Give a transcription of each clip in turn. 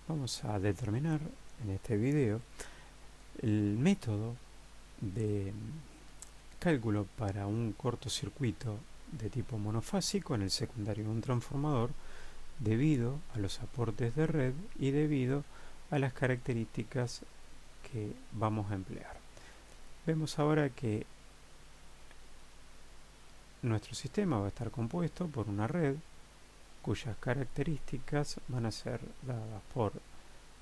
vamos a determinar en este video el método de cálculo para un cortocircuito de tipo monofásico en el secundario de un transformador debido a los aportes de red y debido a las características que vamos a emplear. Vemos ahora que nuestro sistema va a estar compuesto por una red cuyas características van a ser dadas por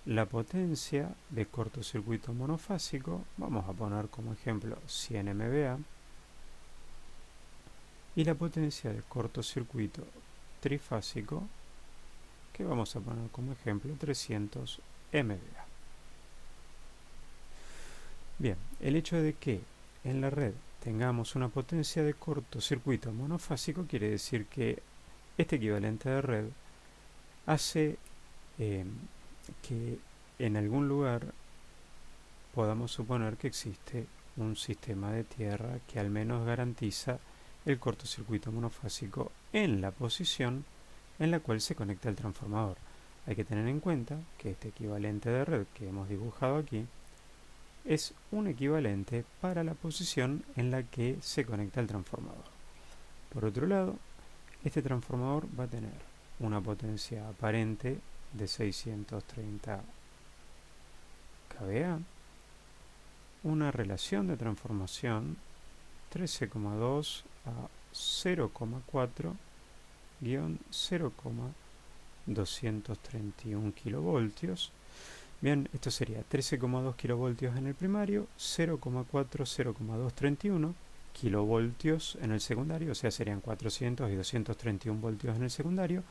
la potencia de cortocircuito monofásico, vamos a poner como ejemplo 100 MVA, y la potencia de cortocircuito trifásico, que vamos a poner como ejemplo 300 MVA. Bien, el hecho de que en la red tengamos una potencia de cortocircuito monofásico quiere decir que este equivalente de red hace que en algún lugar podamos suponer que existe un sistema de tierra que al menos garantiza el cortocircuito monofásico en la posición en la cual se conecta el transformador. Hay que tener en cuenta que este equivalente de red que hemos dibujado aquí es un equivalente para la posición en la que se conecta el transformador. Por otro lado, este transformador va a tener una potencia aparente de 630 kVA, una relación de transformación 13,2 a 0,4-0,231 kilovoltios. Bien, esto sería 13,2 kilovoltios en el primario, 0,4-0,231 kilovoltios en el secundario, o sea, serían 400 y 231 voltios en el secundario.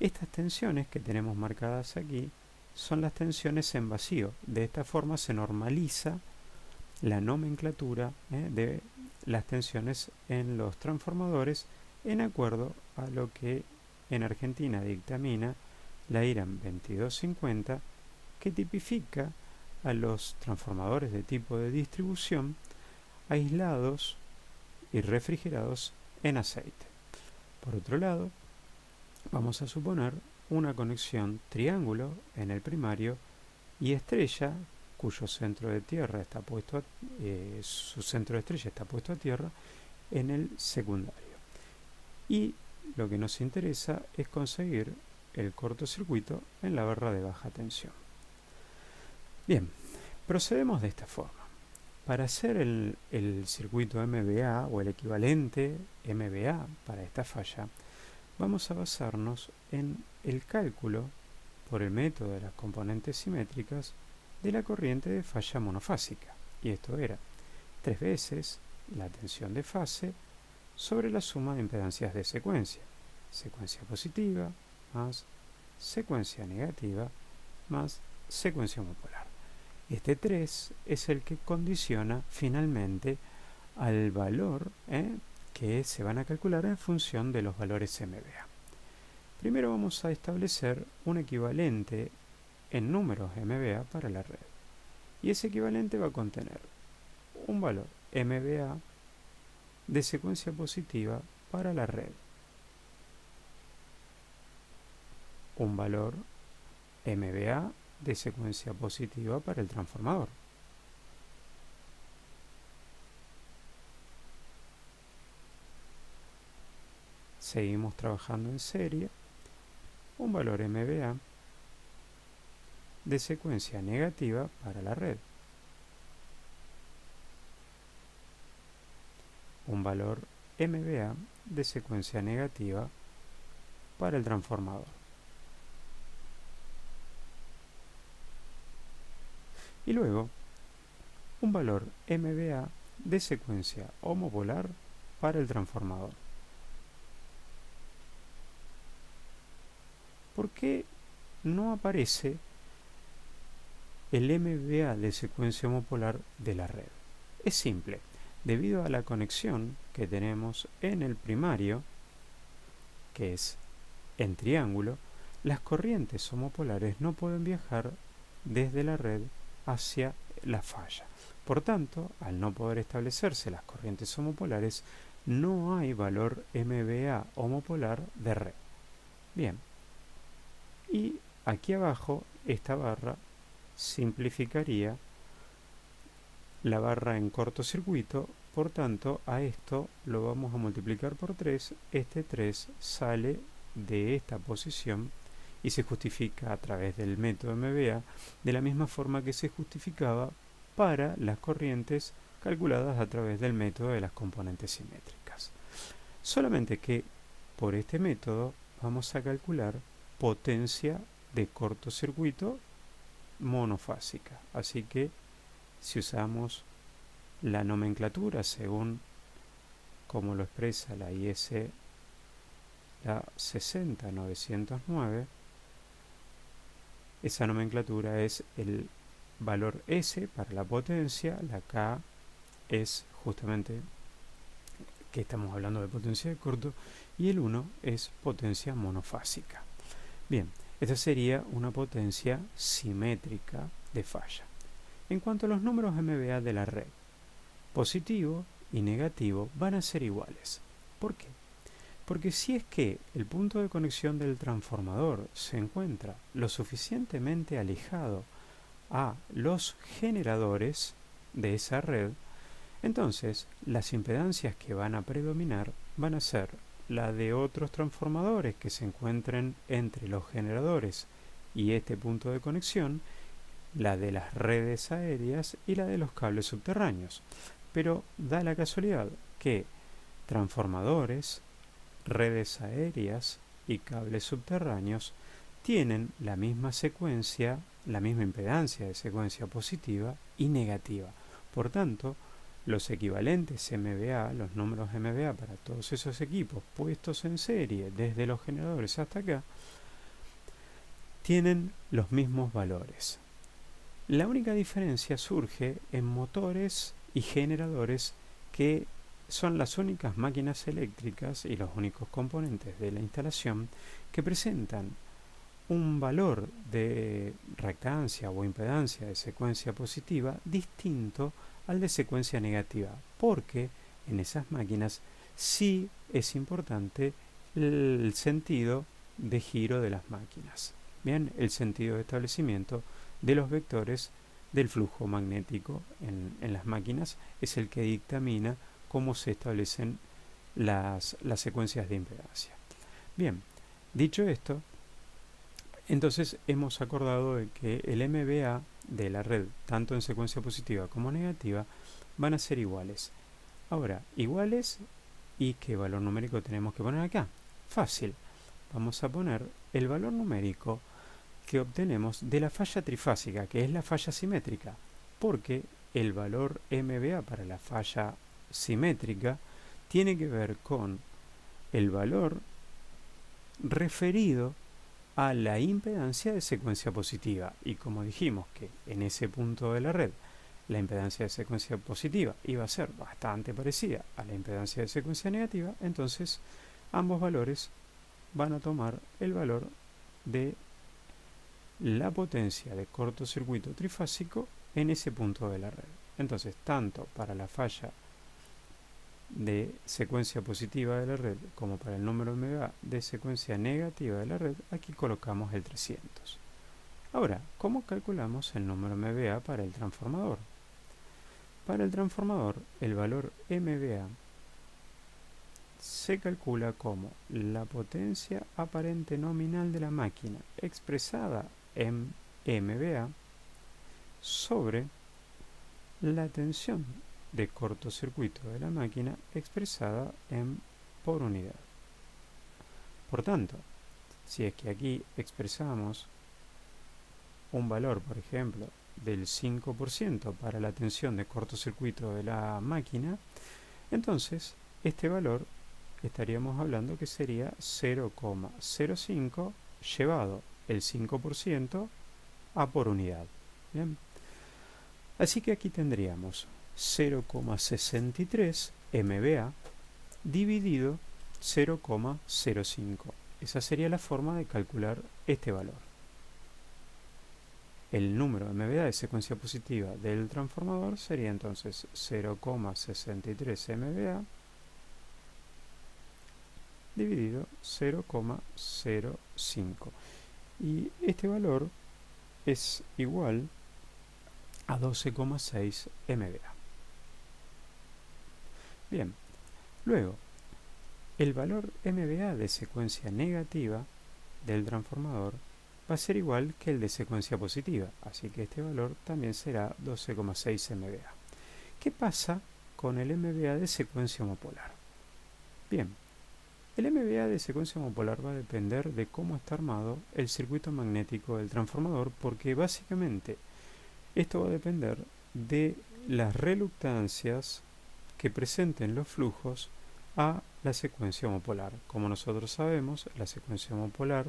Estas tensiones que tenemos marcadas aquí son las tensiones en vacío. De esta forma se normaliza la nomenclatura de las tensiones en los transformadores en acuerdo a lo que en Argentina dictamina la IRAM 2250, que tipifica a los transformadores de tipo de distribución aislados y refrigerados en aceite. Por otro lado, vamos a suponer una conexión triángulo en el primario y estrella cuyo centro de tierra está puesto su centro de estrella está puesto a tierra en el secundario. Y lo que nos interesa es conseguir el cortocircuito en la barra de baja tensión. Bien, procedemos de esta forma. Para hacer el circuito MVA o el equivalente MVA para esta falla, vamos a basarnos en el cálculo por el método de las componentes simétricas de la corriente de falla monofásica, y esto era 3 veces la tensión de fase sobre la suma de impedancias de secuencia positiva más secuencia negativa más secuencia homopolar. Este 3 es el que condiciona finalmente al valor que se van a calcular en función de los valores MVA. Primero vamos a establecer un equivalente en números MVA para la red. Y ese equivalente va a contener un valor MVA de secuencia positiva para la red, un valor MVA de secuencia positiva para el transformador, seguimos trabajando en serie, un valor MVA de secuencia negativa para la red, un valor MVA de secuencia negativa para el transformador. Y luego, un valor MVA de secuencia homopolar para el transformador. ¿Por qué no aparece el MVA de secuencia homopolar de la red? Es simple, debido a la conexión que tenemos en el primario, que es en triángulo, las corrientes homopolares no pueden viajar desde la red hacia la falla. Por tanto, al no poder establecerse las corrientes homopolares, no hay valor MVA homopolar de red. Bien, y aquí abajo esta barra simplificaría la barra en cortocircuito, por tanto a esto lo vamos a multiplicar por 3, este 3 sale de esta posición y se justifica a través del método MVA de la misma forma que se justificaba para las corrientes calculadas a través del método de las componentes simétricas. Solamente que por este método vamos a calcular potencia de cortocircuito monofásica. Así que si usamos la nomenclatura según como lo expresa la IS la 60909, esa nomenclatura es el valor S para la potencia, la K es justamente que estamos hablando de potencia de corto y el 1 es potencia monofásica. Bien, esta sería una potencia simétrica de falla. En cuanto a los números MVA de la red, positivo y negativo van a ser iguales. ¿Por qué? Porque si es que el punto de conexión del transformador se encuentra lo suficientemente alejado a los generadores de esa red, entonces las impedancias que van a predominar van a ser la de otros transformadores que se encuentren entre los generadores y este punto de conexión, la de las redes aéreas y la de los cables subterráneos. Pero da la casualidad que transformadores, redes aéreas y cables subterráneos tienen la misma secuencia, la misma impedancia de secuencia positiva y negativa. Por tanto, los equivalentes MVA, los números MVA para todos esos equipos puestos en serie desde los generadores hasta acá, tienen los mismos valores. La única diferencia surge en motores y generadores, que son las únicas máquinas eléctricas y los únicos componentes de la instalación que presentan un valor de reactancia o impedancia de secuencia positiva distinto al de secuencia negativa, porque en esas máquinas sí es importante el sentido de giro de las máquinas. Bien, el sentido de establecimiento de los vectores del flujo magnético en las máquinas es el que dictamina cómo se establecen las secuencias de impedancia. Bien, dicho esto, entonces hemos acordado de que el MVA de la red, tanto en secuencia positiva como negativa, van a ser iguales. Ahora, iguales, ¿y qué valor numérico tenemos que poner acá? Fácil, vamos a poner el valor numérico que obtenemos de la falla trifásica, que es la falla simétrica, porque el valor MVA para la falla simétrica tiene que ver con el valor referido a la impedancia de secuencia positiva, y como dijimos que en ese punto de la red la impedancia de secuencia positiva iba a ser bastante parecida a la impedancia de secuencia negativa, entonces ambos valores van a tomar el valor de la potencia de cortocircuito trifásico en ese punto de la red. Entonces, tanto para la falla de secuencia positiva de la red como para el número MVA de secuencia negativa de la red, aquí colocamos el 300. Ahora, ¿cómo calculamos el número MVA para el transformador? Para el transformador, el valor MVA se calcula como la potencia aparente nominal de la máquina expresada en MVA sobre la tensión de cortocircuito de la máquina expresada en por unidad. Por tanto, si es que aquí expresamos un valor, por ejemplo, del 5% para la tensión de cortocircuito de la máquina, entonces este valor estaríamos hablando que sería 0,05 llevado el 5% a por unidad. Bien. Así que aquí tendríamos 0,63 MVA dividido 0,05. Esa sería la forma de calcular este valor. El número MVA de secuencia positiva del transformador sería entonces 0,63 MVA dividido 0,05. Y este valor es igual a 12,6 MVA. Bien, luego, el valor MVA de secuencia negativa del transformador va a ser igual que el de secuencia positiva, así que este valor también será 12,6 MVA. ¿Qué pasa con el MVA de secuencia homopolar? Bien, el MVA de secuencia homopolar va a depender de cómo está armado el circuito magnético del transformador, porque básicamente esto va a depender de las reluctancias que presenten los flujos a la secuencia homopolar. Como nosotros sabemos, la secuencia homopolar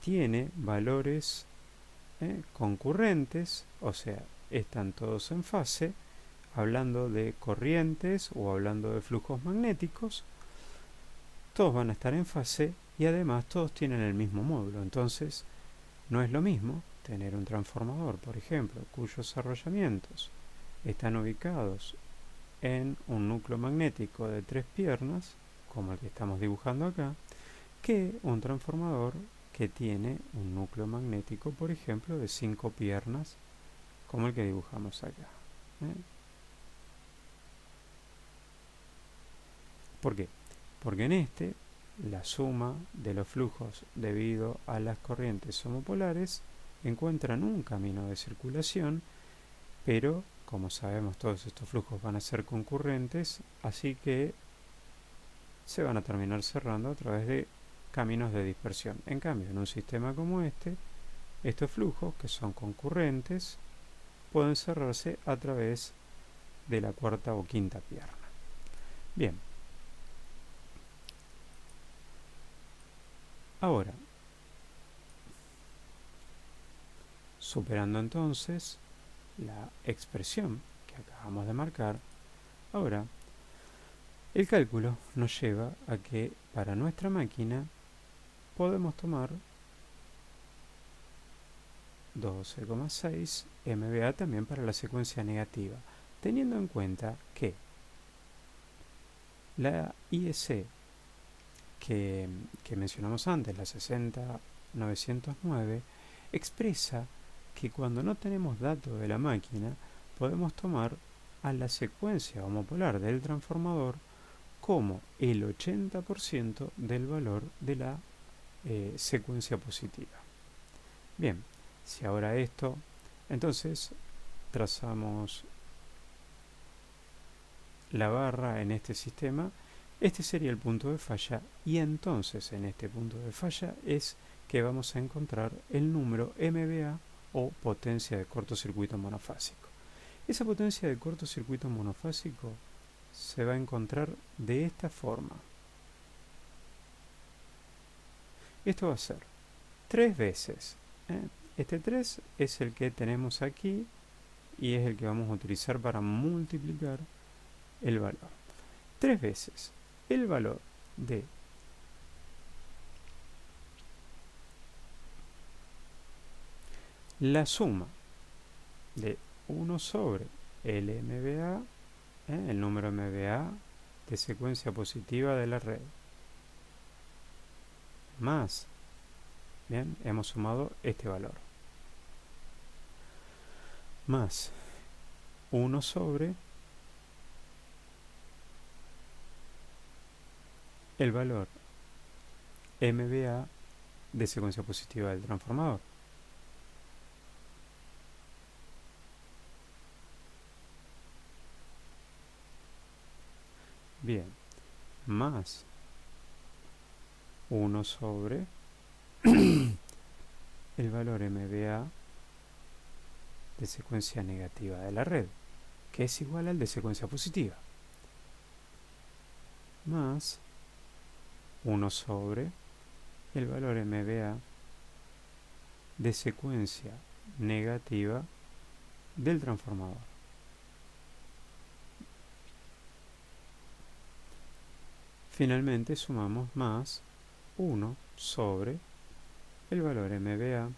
tiene valores concurrentes, o sea, están todos en fase, hablando de corrientes o hablando de flujos magnéticos, todos van a estar en fase y además todos tienen el mismo módulo. Entonces, no es lo mismo tener un transformador, por ejemplo, cuyos arrollamientos están ubicados en un núcleo magnético de 3 piernas, como el que estamos dibujando acá, que un transformador que tiene un núcleo magnético, por ejemplo, de 5 piernas, como el que dibujamos acá. ¿Por qué? Porque en este, la suma de los flujos debido a las corrientes homopolares encuentran un camino de circulación, pero como sabemos todos estos flujos van a ser concurrentes, así que se van a terminar cerrando a través de caminos de dispersión. En cambio, en un sistema como este, estos flujos, que son concurrentes, pueden cerrarse a través de la cuarta o quinta pierna. Bien. Ahora, superando entonces la expresión que acabamos de marcar, ahora el cálculo nos lleva a que para nuestra máquina podemos tomar 12,6 MVA también para la secuencia negativa, teniendo en cuenta que la IEC que mencionamos antes, la 60909, expresa que cuando no tenemos datos de la máquina, podemos tomar a la secuencia homopolar del transformador como el 80% del valor de la secuencia positiva. Bien, si ahora esto, entonces trazamos la barra en este sistema, este sería el punto de falla, y entonces en este punto de falla es que vamos a encontrar el número MVA o potencia de cortocircuito monofásico. Esa potencia de cortocircuito monofásico se va a encontrar de esta forma. Esto va a ser 3 veces. Este 3 es el que tenemos aquí y es el que vamos a utilizar para multiplicar el valor. 3 veces el valor de la suma de 1 sobre el MVA, el número MVA de secuencia positiva de la red, más, bien, hemos sumado este valor, más 1 sobre el valor MVA de secuencia positiva del transformador. Bien, más 1 sobre el valor MVA de secuencia negativa de la red, que es igual al de secuencia positiva, más 1 sobre el valor MVA de secuencia negativa del transformador. Finalmente sumamos más 1 sobre el valor MVA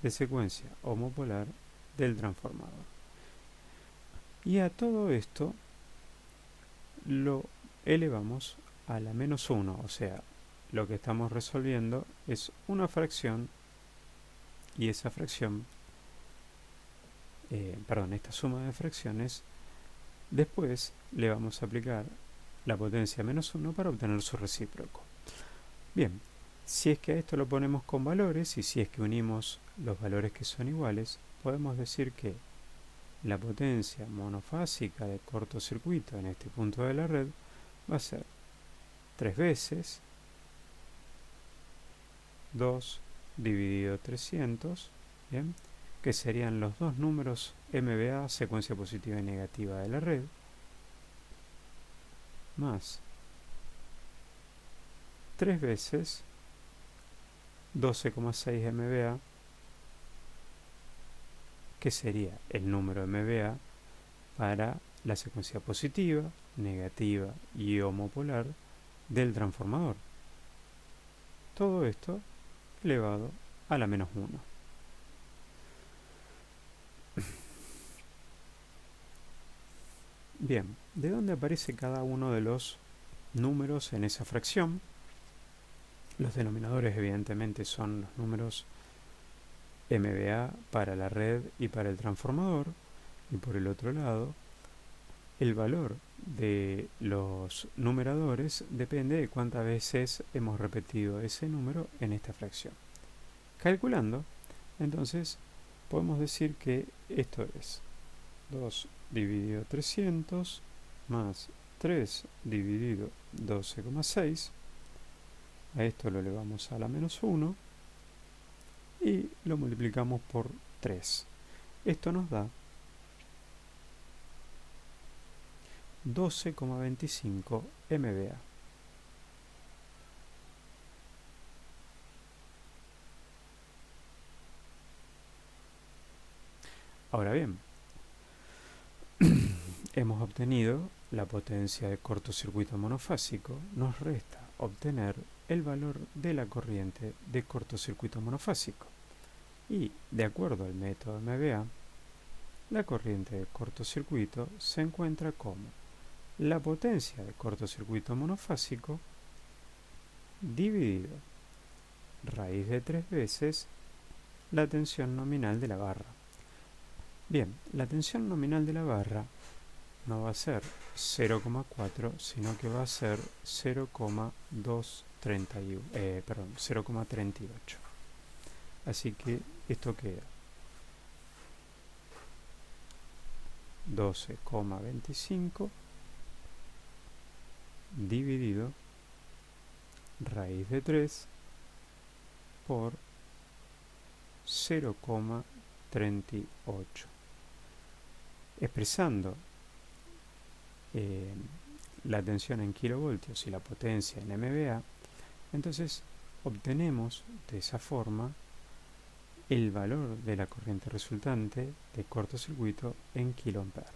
de secuencia homopolar del transformador. Y a todo esto lo elevamos a la menos 1, o sea, lo que estamos resolviendo es una fracción y esa fracción, esta suma de fracciones, después le vamos a aplicar la potencia menos 1 para obtener su recíproco. Bien, si es que a esto lo ponemos con valores y si es que unimos los valores que son iguales, podemos decir que la potencia monofásica de cortocircuito en este punto de la red va a ser 3 veces 2 dividido 300, ¿bien? Que serían los dos números MVA, secuencia positiva y negativa de la red, más 3 veces 12,6 MVA, que sería el número MVA para la secuencia positiva, negativa y homopolar del transformador. Todo esto elevado a la menos 1. Bien, ¿de dónde aparece cada uno de los números en esa fracción? Los denominadores evidentemente son los números MVA para la red y para el transformador, y por el otro lado, el valor de los numeradores depende de cuántas veces hemos repetido ese número en esta fracción. Calculando, entonces, podemos decir que esto es 2 dividido 300 más 3 dividido 12,6. A esto lo elevamos a la menos 1 y lo multiplicamos por 3. Esto nos da 12,25 MVA. Ahora bien, hemos obtenido la potencia de cortocircuito monofásico, nos resta obtener el valor de la corriente de cortocircuito monofásico. Y, de acuerdo al método MVA, la corriente de cortocircuito se encuentra como la potencia de cortocircuito monofásico dividido raíz de 3 veces la tensión nominal de la barra. Bien, la tensión nominal de la barra no va a ser 0,4, sino que va a ser 0,38. Así que esto queda 12,25 dividido raíz de 3 por 0,38. Expresando la tensión en kilovoltios y la potencia en MVA, entonces obtenemos de esa forma el valor de la corriente resultante de cortocircuito en kiloampere.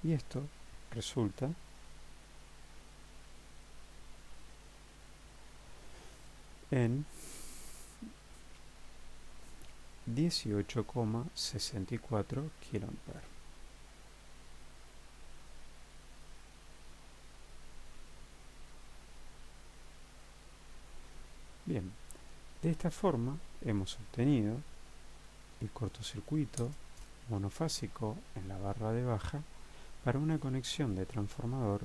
Y esto resulta en 18,64 kiloampere. Bien, de esta forma hemos obtenido el cortocircuito monofásico en la barra de baja para una conexión de transformador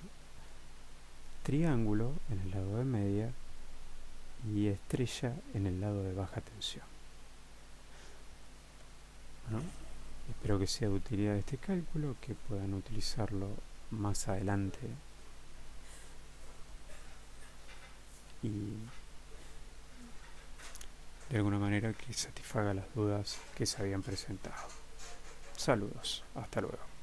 triángulo en el lado de media y estrella en el lado de baja tensión. Bueno, espero que sea de utilidad este cálculo, que puedan utilizarlo más adelante y de alguna manera que satisfaga las dudas que se habían presentado. Saludos, hasta luego.